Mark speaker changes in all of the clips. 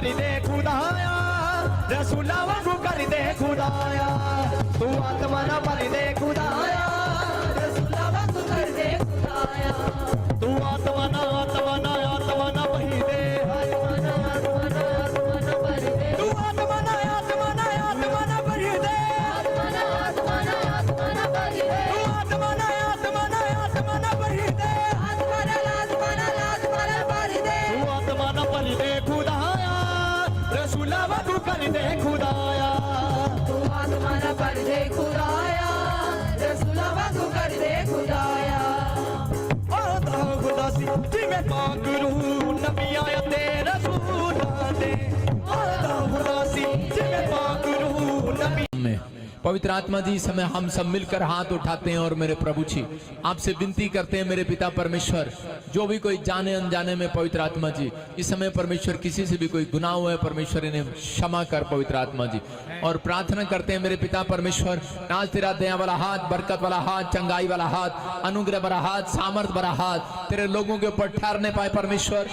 Speaker 1: भर दे खुदाया, रसूला वांगू कर दे खुदाया, तू आत्मा ना भर दे खुदाया, रसूला वांगू कर दे खुदाया, तू आत्मा ना आत्मा ना आत्मा ना भर दे, आत्मा ना आत्मा ना आत्मा ना भर दे, तू आत्मा ना आत्मा ना आत्मा ना भर दे, आत्मा ना आत्मा ना आत्मा ना भर दे, तू आत्मा ना आत्मा ना आत्मा ना भर दे, आत्मा ना आत्मा ना आत्मा ना भर दे, तू आत्मा ना भर दे खुदाया, रसूला वांगू कर दे खुदाया, तू आत्मा ना भर दे खुदाया, रसूला वांगू कर दे खुदाया। जिमें पाक रूह नबी आया तेरा रसूला दे, खुदासी जिमें पाक रूह नबी।
Speaker 2: पवित्र आत्मा जी, इस समय हम सब मिलकर हाथ उठाते हैं और मेरे प्रभु जी आपसे विनती करते हैं मेरे पिता परमेश्वर, जो भी कोई जाने अनजाने में पवित्र आत्मा जी इस समय परमेश्वर किसी से भी कोई गुनाह हुआ है परमेश्वर इन्हें क्षमा कर पवित्र आत्मा जी। और प्रार्थना करते हैं मेरे पिता परमेश्वर, आज तेरा दया वाला हाथ, बरकत वाला हाथ, चंगाई वाला हाथ, अनुग्रह वाला हाथ, सामर्थ वाला हाथ तेरे लोगों के ऊपर ठहरने पाए परमेश्वर।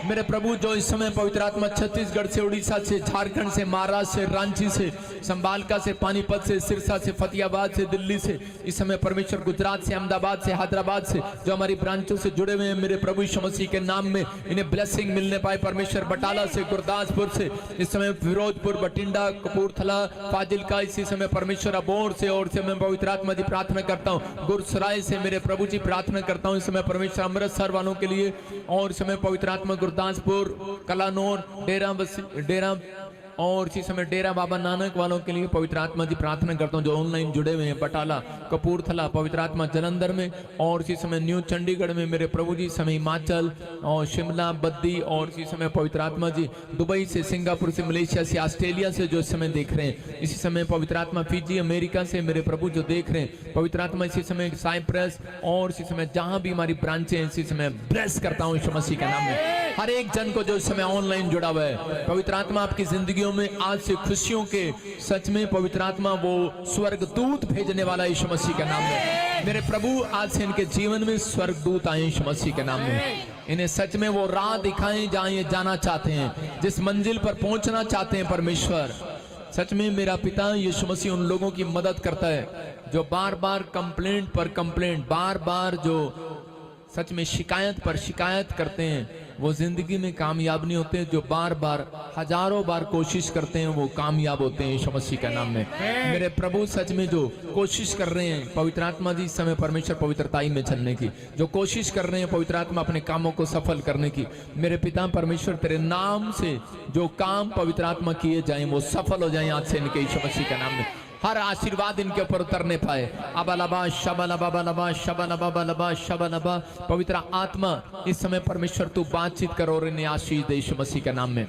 Speaker 2: मेरे प्रभु, जो इस समय पवित्र आत्मा छत्तीसगढ़ से, उड़ीसा से, झारखंड से, महाराष्ट्र से, रांची से, संभालका से, पानीपत से, सिरसा से, फतेहाबाद से, दिल्ली से, इस समय परमेश्वर गुजरात से, अहमदाबाद से, हैदराबाद से जो हमारी ब्रांचों से जुड़े हुए हैं मेरे प्रभु यीशु मसीह के नाम में इन्हें ब्लेसिंग मिलने पाए परमेश्वर। बटाला से, गुरदासपुर से, इस समय फिरोजपुर, बठिंडा, कपूरथला, फाजिलका, इसी समय परमेश्वर अबोहर से, और से मैं पवित्र आत्मा जी प्रार्थना करता हूँ गुरसराय से मेरे प्रभु जी प्रार्थना करता हूँ इस समय परमेश्वर अमृतसर वालों के लिए, और इस समय पवित्र आत्मा गुरदासपुर, कलानौर, डेरा और इसी समय डेरा बाबा नानक वालों के लिए पवित्र आत्मा जी प्रार्थना करता हूँ जो ऑनलाइन जुड़े हुए हैं, बटाला, कपूरथला, पवित्र आत्मा जलंधर में, और इसी समय न्यू चंडीगढ़ में मेरे प्रभु जी, समय हिमाचल और शिमला, बद्दी, और इसी समय पवित्र आत्मा जी दुबई से, सिंगापुर से, मलेशिया से, ऑस्ट्रेलिया से जो इस समय देख रहे हैं, इसी समय पवित्र आत्मा फिजी, अमेरिका से मेरे प्रभु जो देख रहे हैं पवित्र आत्मा, इसी समय साइप्रस, और इसी समय जहां भी हमारी ब्रांचें हैं इसी समय ब्लेस करता हूँ यीशु मसीह के नाम में हर एक जन को जो इस समय ऑनलाइन जुड़ा हुआ है। पवित्र आत्मा आपकी जिंदगियों में आज से खुशियों के सच में पवित्र आत्मा वो स्वर्गदूत भेजने वाला यीशु मसीह के नाम में। मेरे प्रभु, आज से इनके जीवन में स्वर्गदूत आए यीशु मसीह के नाम में, इन्हें सच में वो राह दिखाएं जहां ये जाना चाहते हैं, जिस मंजिल पर पहुंचना चाहते हैं परमेश्वर। सच में मेरा पिता यीशु मसीह उन लोगों की मदद करता है जो बार बार कंप्लेंट पर कंप्लेंट, बार बार जो सच में शिकायत पर शिकायत करते हैं वो जिंदगी में कामयाब नहीं होते, जो बार बार हजारों बार कोशिश करते हैं वो कामयाब होते हैं यीशु मसीह के नाम में। मेरे प्रभु, सच में जो कोशिश कर रहे हैं पवित्र आत्मा जी इस समय परमेश्वर पवित्रताई में चलने की, जो कोशिश कर रहे हैं पवित्र आत्मा अपने कामों को सफल करने की, मेरे पिता परमेश्वर तेरे नाम से जो काम पवित्र आत्मा किए जाएं वो सफल हो जाएं आज से इनके यीशु मसीह के नाम में। हर आशीर्वाद इनके ऊपर उतरने पाए। अबलबा शबलबा बलबा शबलबा बलबा शबलबा। पवित्र आत्मा इस समय परमेश्वर तू बातचीत करो और इन्हें आशीष दे यीशु मसीह के नाम में।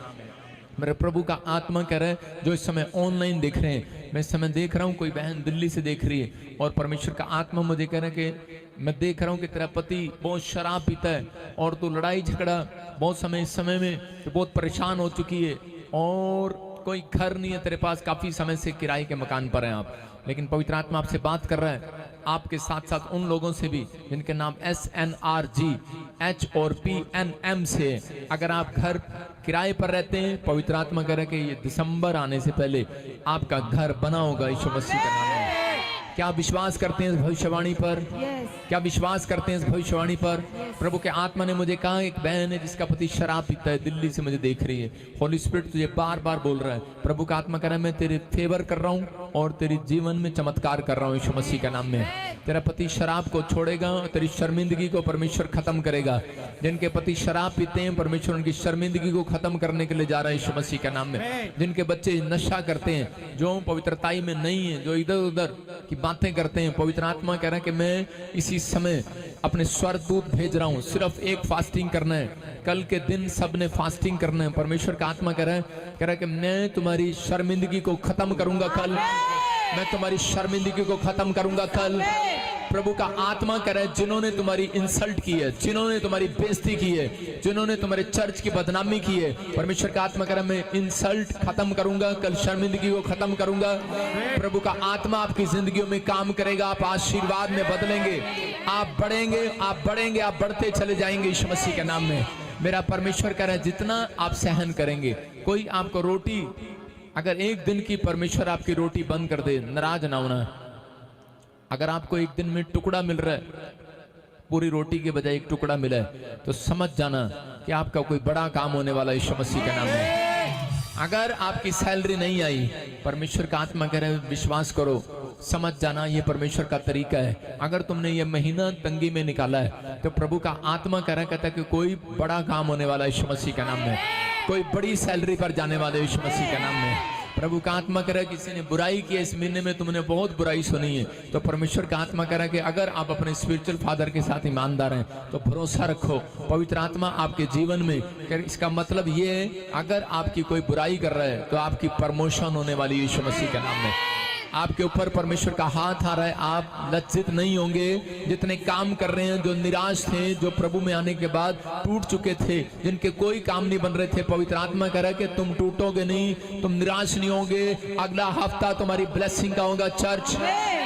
Speaker 2: मेरे प्रभु का आत्मा कह रहा है जो इस समय ऑनलाइन देख रहे हैं, मैं इस समय देख रहा हूँ कोई बहन दिल्ली से देख रही है और परमेश्वर का आत्मा मुझे कह रहा है कि मैं देख रहा हूँ कि तेरा पति बहुत शराब पीता है और तू लड़ाई झगड़ा बहुत समय इस समय में तो बहुत परेशान हो चुकी है और कोई घर नहीं है तेरे पास, काफी समय से किराए के मकान पर हैं आप, लेकिन पवित्र आत्मा आपसे बात कर रहा है आपके साथ साथ उन लोगों से भी जिनके नाम SNRG H और PNM से। अगर आप घर किराए पर रहते हैं, पवित्र आत्मा कह रहा है कि ये दिसंबर आने से पहले आपका घर बना होगा यीशु मसीह के नाम में। क्या विश्वास करते हैं इस भविष्यवाणी पर? क्या विश्वास करते हैं इस भविष्यवाणी पर? प्रभु के आत्मा ने मुझे कहा एक बहन है जिसका पति शराब पीता है, दिल्ली से मुझे देख रही है। होली स्पिरिट तुझे बार बार बोल रहा है, प्रभु का आत्मा कह रहा है मैं तेरे फेवर कर रहा हूँ और तेरे जीवन में चमत्कार कर रहा हूँ यीशु मसीह के नाम में। तेरा पति शराब को छोड़ेगा और तेरी शर्मिंदगी को परमेश्वर खत्म करेगा। जिनके पति शराब पीते हैं परमेश्वर उनकी शर्मिंदगी को खत्म करने के लिए जा रहा है यीशु मसीह के नाम में। जिनके बच्चे नशा करते हैं, जो पवित्रताई में नहीं है, जो इधर उधर की बातें करते हैं, पवित्र आत्मा कह रहा है कि मैं इसी समय अपने स्वर्गदूत भेज रहा हूँ। सिर्फ एक फास्टिंग करना है, कल के दिन सबने फास्टिंग करना है। परमेश्वर का आत्मा कह रहा है कि मैं तुम्हारी शर्मिंदगी को खत्म करूंगा कल, मैं तुम्हारी शर्मिंदगी को खत्म करूंगा कल। प्रभु का आत्मा कह रहा है जिन्होंने तुम्हारी इंसल्ट की है, जिन्होंने तुम्हारी बेइज्जती की है, जिन्होंने तुम्हारे चर्च की बदनामी की है, परमेश्वर का आत्मा कह रहा है मैं इंसल्ट खत्म करूंगा कल, शर्मिंदगी को खत्म करूंगा। प्रभु का आत्मा आपकी जिंदगियों में काम करेगा, आप आशीर्वाद में बदलेंगे, आप बढ़ेंगे, आप बढ़ेंगे, आप बढ़ते चले जाएंगे यीशु मसीह के नाम में। मेरा परमेश्वर कह रहा है जितना आप सहन करेंगे, कोई आपको रोटी, अगर एक दिन की परमेश्वर आपकी रोटी बंद कर दे, नाराज ना होना। अगर आपको एक दिन में टुकड़ा मिल रहा है, पूरी रोटी के बजाय एक टुकड़ा मिला है, तो समझ जाना कि आपका कोई बड़ा काम होने वाला यीशु मसीह का नाम है। अगर आपकी सैलरी नहीं आई, परमेश्वर का आत्मा कह रहा है विश्वास करो, समझ जाना ये परमेश्वर का तरीका है। अगर तुमने ये महीना तंगी में निकाला है, तो प्रभु का आत्मा कह रहा कहता है कि कोई बड़ा काम होने वाला यीशु मसीह का नाम है, कोई बड़ी सैलरी पर जाने वाले यीशु मसीह का नाम है। प्रभु का आत्मा कह रहा है किसी ने बुराई की इस महीने में, तुमने बहुत बुराई सुनी है, तो परमेश्वर का आत्मा कह रहा है कि अगर आप अपने स्पिरिचुअल फादर के साथ ईमानदार हैं, तो भरोसा रखो, पवित्र आत्मा आपके जीवन में, इसका मतलब ये है अगर आपकी कोई बुराई कर रहा है, तो आपकी प्रमोशन होने वाली यीशु मसीह का नाम है। आपके ऊपर परमेश्वर का हाथ आ रहा है, आप लज्जित नहीं होंगे। जितने काम कर रहे हैं, जो निराश थे, जो प्रभु में आने के बाद टूट चुके थे, जिनके कोई काम नहीं बन रहे थे, पवित्र आत्मा कह रहा है कि तुम टूटोगे नहीं, तुम निराश नहीं होंगे। अगला हफ्ता तुम्हारी ब्लेसिंग का होगा चर्च,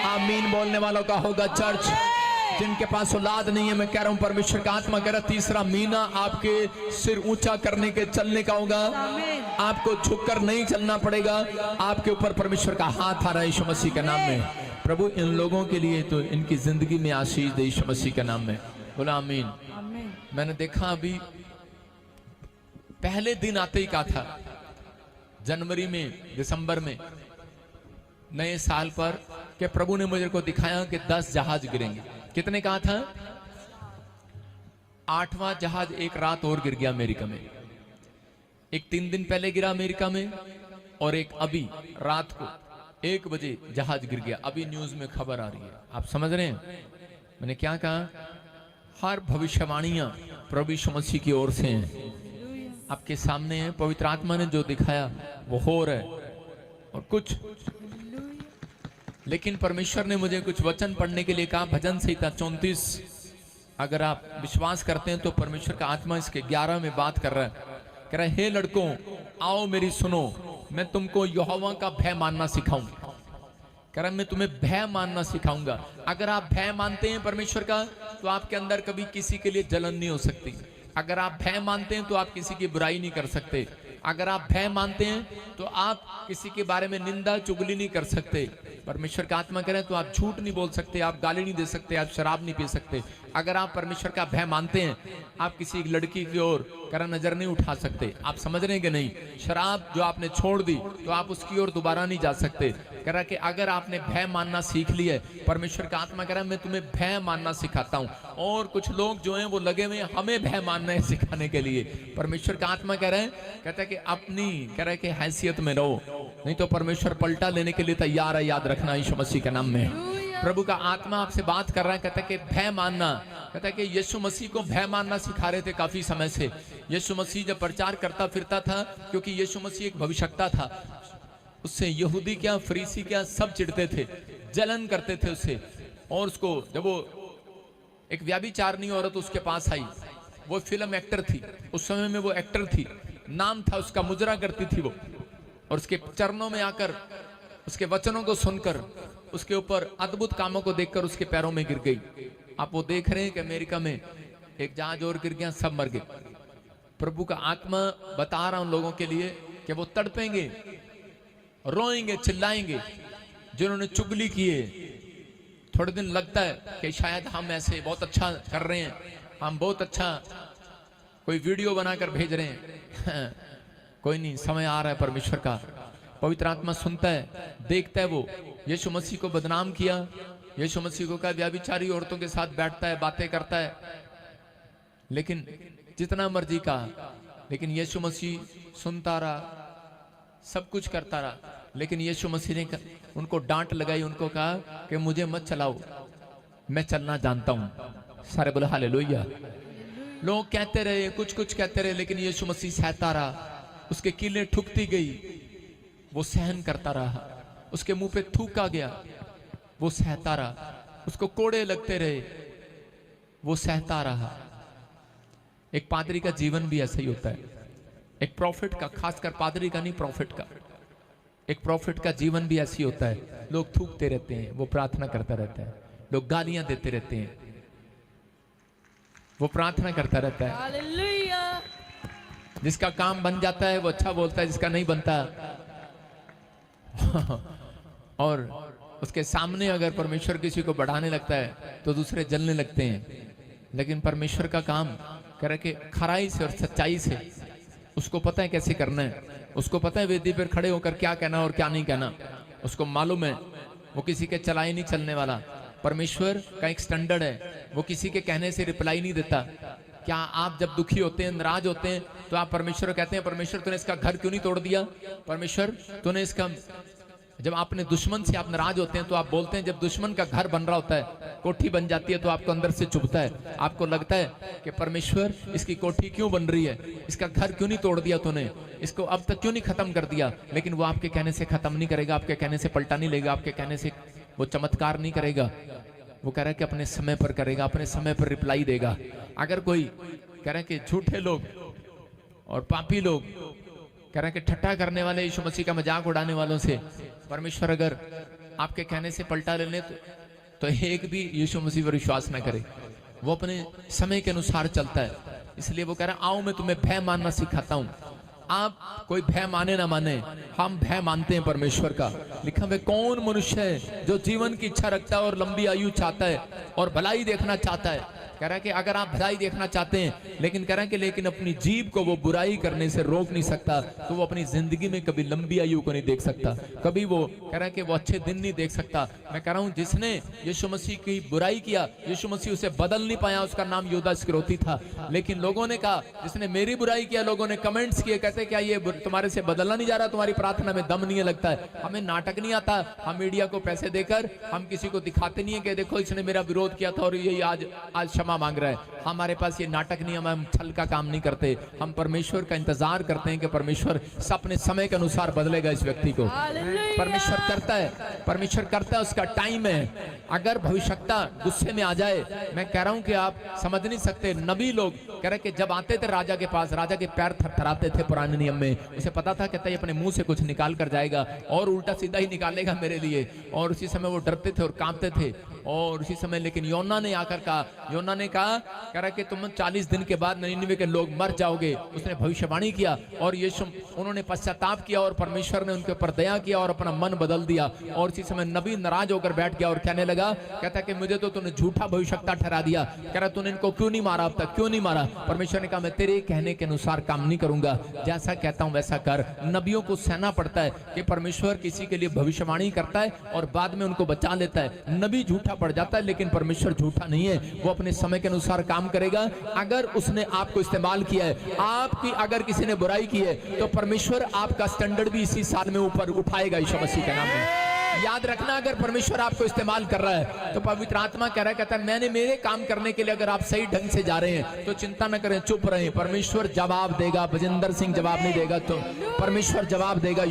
Speaker 2: आमीन बोलने वालों का होगा चर्च। जिनके पास औलाद नहीं है, मैं कह रहा हूं परमेश्वर का आत्मा कह रहा है तीसरा महीना आपके सिर ऊंचा करने के चलने का होगा, आपको झुककर नहीं चलना पड़ेगा। आपके ऊपर परमेश्वर का हाथ आ रहा है यीशु मसीह के नाम में। प्रभु इन लोगों के लिए तो इनकी जिंदगी में आशीष दे यीशु मसीह के नाम में, बोला आमीन। मैंने देखा अभी पहले दिन आते ही कहा था, जनवरी में, दिसंबर में, नए साल पर, कि प्रभु ने मुझे को दिखाया कि 10 जहाज गिरेंगे। कितने कहा था? 8वां जहाज एक रात और गिर गया अमेरिका में। एक 3 दिन पहले गिरा अमेरिका में, और एक अभी रात को 1 बजे जहाज गिर गया। अभी न्यूज में खबर आ रही है, आप समझ रहे हैं मैंने क्या कहा? हर भविष्यवाणियां प्रभु यीशु मसीह की ओर से हैं, आपके सामने है। पवित्र आत्मा ने जो दिखाया वो हो रहा है। और कुछ, लेकिन परमेश्वर ने मुझे कुछ वचन पढ़ने के लिए कहा, भजन संहिता 34। अगर आप विश्वास करते हैं तो परमेश्वर का आत्मा इसके 11 में बात कर रहा है। कह रहा है, हे लड़कों आओ मेरी सुनो, मैं तुमको यहोवा का भय मानना सिखाऊंगा। कह रहा है मैं तुम्हें भय मानना सिखाऊंगा। अगर आप भय मानते हैं परमेश्वर का, तो आपके अंदर कभी किसी के लिए जलन नहीं हो सकती। अगर आप भय मानते हैं तो आप किसी की बुराई नहीं कर सकते। अगर आप भय मानते हैं तो आप किसी के बारे में निंदा चुगली नहीं कर सकते। परमेश्वर का आत्मा कह रहे हैं तो आप झूठ नहीं बोल सकते, आप गाली नहीं दे सकते, आप शराब नहीं पी सकते। अगर आप परमेश्वर का भय मानते हैं, आप किसी लड़की की ओर करा नजर नहीं उठा सकते। आप समझ रहे हैं कि नहीं? शराब जो आपने छोड़ दी तो आप उसकी ओर दोबारा नहीं जा सकते। कह रहा कि अगर आपने भय मानना सीख लिया है, परमेश्वर का आत्मा कह रहा है मैं तुम्हें भय मानना सिखाता हूं। और कुछ लोग जो हैं वो लगे हुए हमें भय मानना है सिखाने के लिए। परमेश्वर का आत्मा कह रहा है, कहता है कि अपनी, कह रहा है कि हैसियत में रहो, नहीं तो परमेश्वर पलटा लेने के लिए तैयार है। याद रखना यीशु मसीह के नाम में। प्रभु का आत्मा आपसे बात कर रहा है, कहता है कि भय मानना। कहता है कि यीशु मसीह को भय मानना सिखा रहे थे काफी समय से। यीशु मसीह जब प्रचार करता फिरता था, क्योंकि यीशु मसीह एक भविष्यवक्ता था, उससे यहूदी क्या, फरीसी क्या, सब चिढ़ते थे, जलन करते थे उससे। और उसको जब वो एक व्यभिचारिणी औरत उसके पास आई, वो फिल्म एक्टर थी, उस समय में वो एक्टर थी, नाम था उसका, मुजरा करती थी वो, और उसके चरणों में आकर, उसके वचनों को सुनकर, उसके ऊपर अद्भुत कामों को देखकर उसके पैरों में गिर गई। आप वो देख रहे हैं कि अमेरिका में एक जहाज और गिर गया, सब मर गए। प्रभु का आत्मा बता रहा हूं लोगों के लिए कि वो तड़पेंगे, रोएंगे, चिल्लाएंगे। जिन्होंने चुगली की है, थोड़े दिन लगता है कि शायद हम ऐसे बहुत अच्छा कर रहे हैं, हम बहुत अच्छा कोई वीडियो बनाकर भेज रहे हैं। कोई नहीं, समय आ रहा है परमेश्वर का। पवित्र आत्मा सुनता है, देखता है। वो यीशु मसीह को बदनाम किया, यीशु मसीह को कहा व्यभिचारी औरतों के साथ बैठता है, बातें करता है, लेकिन जितना मर्जी कहा, लेकिन यीशु मसीह सुनता रहा, सब कुछ करता रहा। लेकिन यीशु मसीह ने उनको डांट लगाई, उनको कहा कि मुझे मत चलाओ, मैं चलना जानता हूं। सारे बोले हालेलुया। लोग कहते रहे, कुछ कुछ कहते रहे, लेकिन यीशु मसीह सहता रहा। उसके कीलें ठुकती गई, वो सहन करता रहा। उसके मुंह पे थूका गया, वो सहता रहा। उसको कोड़े लगते रहे, वो सहता रहा। एक पादरी का जीवन भी ऐसा ही होता है। एक प्रॉफिट का, खासकर पादरी का नहीं, प्रॉफिट का, एक प्रॉफिट का जीवन भी ऐसी होता है। लोग थूकते रहते हैं, वो प्रार्थना करता रहता है। लोग गालियां देते रहते हैं, वो प्रार्थना करता रहता है।
Speaker 3: हालेलुया।
Speaker 2: जिसका काम बन जाता है वो अच्छा बोलता है, जिसका नहीं बनता और उसके सामने अगर परमेश्वर किसी को बढ़ाने लगता है तो दूसरे जलने लगते हैं। लेकिन परमेश्वर का काम करे कि खराई से और सच्चाई से, उसको पता है कैसे करना है, उसको पता है वेदी पर खड़े होकर क्या कहना और क्या नहीं कहना, उसको मालूम है, वो किसी के चलाए नहीं चलने वाला। परमेश्वर का एक स्टैंडर्ड है, वो किसी के कहने से रिप्लाई नहीं देता। क्या आप जब दुखी होते हैं, नाराज होते हैं, तो आप परमेश्वर को कहते हैं परमेश्वर तूने इसका घर क्यों नहीं तोड़ दिया, परमेश्वर तूने इसका, जब आपने दुश्मन से आप नाराज होते हैं तो आप बोलते हैं, जब दुश्मन का घर बन रहा होता है, कोठी बन जाती है, तो आपको अंदर से चुभता है, आपको लगता है कि परमेश्वर इसकी कोठी क्यों बन रही है, इसका घर क्यों नहीं तोड़ दिया तूने, इसको अब तक क्यों नहीं खत्म कर दिया। लेकिन वो आपके कहने से खत्म नहीं करेगा, आपके कहने से पलटा नहीं लेगा, आपके कहने से वो चमत्कार नहीं करेगा। वो कह रहा है कि अपने समय पर करेगा, अपने समय पर रिप्लाई देगा। अगर कोई कह रहा है कि झूठे लोग और पापी लोग कह रहे हैं कि ठट्ठा करने वाले, यीशु मसीह का मजाक उड़ाने वालों से परमेश्वर अगर आपके कहने से पलटा ले ले तो एक भी यीशु मसीह पर विश्वास ना करे। वो अपने समय के अनुसार चलता है। इसलिए वो कह रहा है आओ मैं तुम्हें भय मानना सिखाता हूं। आप कोई भय माने ना माने, हम भय मानते हैं परमेश्वर का। लिखा है कौन मनुष्य है जो जीवन की इच्छा रखता है और लंबी आयु चाहता है और भलाई देखना चाहता है। कह रहा है कि अगर आप भलाई देखना चाहते हैं, लेकिन कह रहा है कि लेकिन अपनी जीभ को वो बुराई करने से रोक नहीं सकता, तो वो अपनी जिंदगी में कभी लंबी आयु को नहीं देख सकता, कभी वो कह रहा है कि वो अच्छे दिन नहीं देख सकता। मैं कह रहा हूं जिसने यीशु मसीह की बुराई किया, यीशु मसीह उसे बदल नहीं पाया, उसका नाम यहूदा इस्करियोती था। लेकिन लोगों ने कहा जिसने मेरी बुराई किया, लोगों ने कमेंट्स किए, कहते क्या ये तुम्हारे से बदलना नहीं जा रहा, तुम्हारी प्रार्थना में दम नहीं लगता है, हमें नाटक नहीं आता, हम मीडिया को पैसे देकर हम किसी को दिखाते नहीं है कि देखो इसने मेरा विरोध किया था और ये आज क्षमा मांग रहा है। हमारे पास ये नाटक नहीं, हम छल का काम नहीं करते, हम परमेश्वर का इंतजार करते हैं कि परमेश्वर अपने समय के अनुसार बदलेगा इस व्यक्ति को। परमेश्वर करता है, परमेश्वर करता है, उसका टाइम है। अगर भविष्यवक्ता गुस्से में आ जाए, मैं कह रहा हूं कि आप समझ नहीं सकते। नबी लोग कह रहे कि जब आते थे राजा के पास, राजा के पैर थरथराते थे पुराने नियम में, उसे पता था कहता है अपने मुंह से कुछ निकाल कर जाएगा और उल्टा सीधा ही निकालेगा मेरे लिए, और उसी समय वो डरते थे और कांपते थे। और उसी समय लेकिन योना ने आकर कहा, योना ने कहा कह रहा कि तुम 40 दिन के बाद निनिवे के लोग मर जाओगे। उसने भविष्यवाणी किया और यीशु उन्होंने पश्चाताप किया और परमेश्वर ने उनके ऊपर दया किया और अपना मन बदल दिया। और इसी समय नबी नाराज होकर बैठ गया और कहने लगा, कहता कि मुझे तो तूने झूठा भविष्यवक्ता ठहरा दिया, कह रहा तूने इनको क्यों नहीं मारा, अब तक क्यों नहीं मारा। परमेश्वर ने कहा मैं तेरे कहने के अनुसार काम नहीं करूंगा, जैसा कहता हूं वैसा कर। नबियों को सहना पड़ता है कि परमेश्वर किसी के लिए भविष्यवाणी करता है और बाद में उनको बचा लेता है। नबी झूठा पड़ जाता है लेकिन परमेश्वर झूठा नहीं है, वो अपने समय के अनुसार काम करेगा। अगर उसने आपको इस्तेमाल किया है, आपकी अगर किसी ने बुराई की है, तो परमेश्वर आपका स्टैंडर्ड भी इसी साल में ऊपर उठाएगा यीशु मसीह के नाम में। याद रखना, अगर परमेश्वर आपको इस्तेमाल कर रहा है तो पवित्र आत्मा कह रहा है, कहता है मैंने मेरे काम करने के लिए अगर आप सही ढंग से जा रहे हैं तो चिंता न करें, चुप रहें, परमेश्वर जवाब देगा। बजिंदर सिंह जवाब नहीं देगा तो परमेश्वर जवाब देगा।